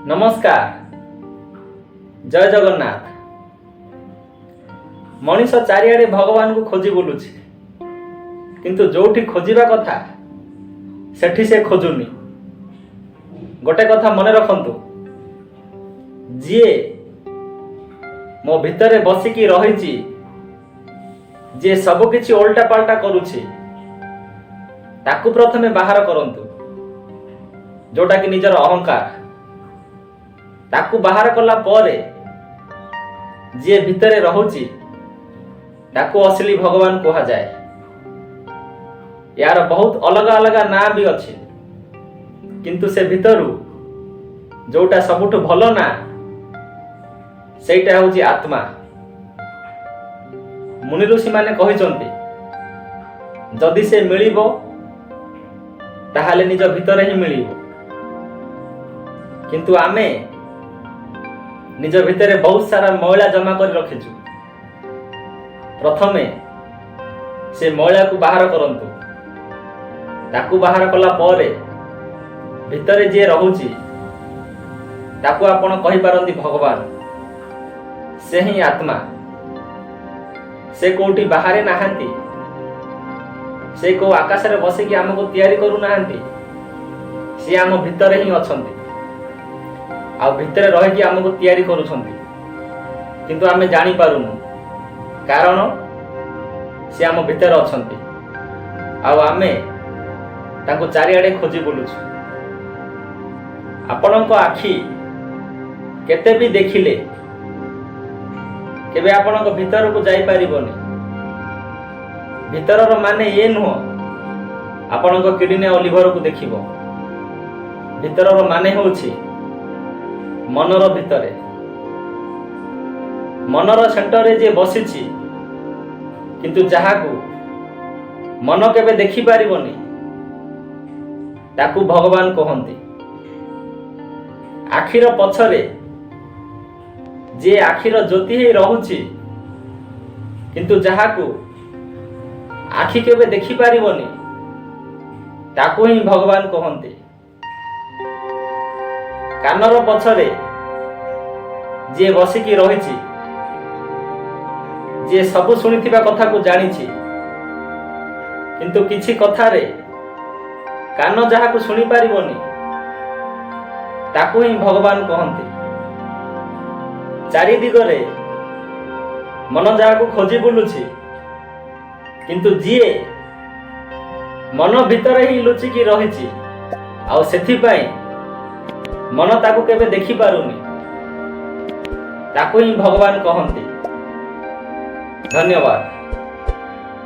नमस्कार। जय जगन्नाथ। मनीष चारिआडे भगवान को खोजी बुलुछि, किंतु जोठी खोजिबा कथा सेठी से खोजुनी। गोटे कथा मने रखंतु, जीए मो भितरे बसिकी रहिछि, जे सब किछि ओल्टा पाल्टा करुछि, ताकू प्रथमे बाहर करंतु। जोटा कि निजर अहंकार, ताकू बाहर कला परे जे भितरे रहुछि ताकू असली भगवान कहा जाए। यार बहुत अलग अलग ना भी अच्छे, किंतु से भितरु जोटा सबुठु भलो ना सेटा होछि आत्मा। मुनि ऋषि माने कहिसंती, जदि से मिलिबो ताहाले निज भितरे ही मिलिबो, किंतु आमे निज भितरे बहुत सारा मैला जमा कर रखिछु। प्रथमे से मैला को बाहर करंतु, ताकू बाहर कला परे भितरे जे रहुछि ताकू आपण कहि पारंती भगवान। से ही आत्मा, से कोठी बाहरे नाहंती, से को आकाश रे बसिकी हमको तैयारी करू नाहंती, से आम भितरे ही अछंती। आ भितरे रही कि हमको तैयारी करुछंती, किंतु आमे जानी पारुनु, कारण से आम भितर अछंती। आ आमे तांको चारिआडे खोजी बुलुछु। आपणको आखि केते भी देखिले केबे आपणको भितर को जाई पारिबोनी। भितरर माने ये नुह आपणको किडनी और लिवर को देखिबो। भितरर माने होछि मनर भितरे, मनर सेंटर जे बसिछि, किंतु जहाकू मन केबे देखि पारिबोनी ताकू भगवान कहंती। आखिर पछरे जे आखिर ज्योति ही रहुछि, किंतु जहाकू आखि केबे देखि पारिबोनी ताकू ही भगवान कहंती। कानर पछरे जे बसिकी रहिछि, जे सब शुणिथिबा कथा को जानिछि, किंतु किछि कथारे कान जहाकू शुणी पारिबोनी ताकू ही भगवान कहंती। चारि दिगरे मन जहाकू खोजी बुलुछि, किंतु जीए मन भितरे ही लुचिकी रहिछि, आ सेथिपाई मन ताकू केबे देखि पारुनी, ताकू ही भगवान कहंती। धन्यवाद।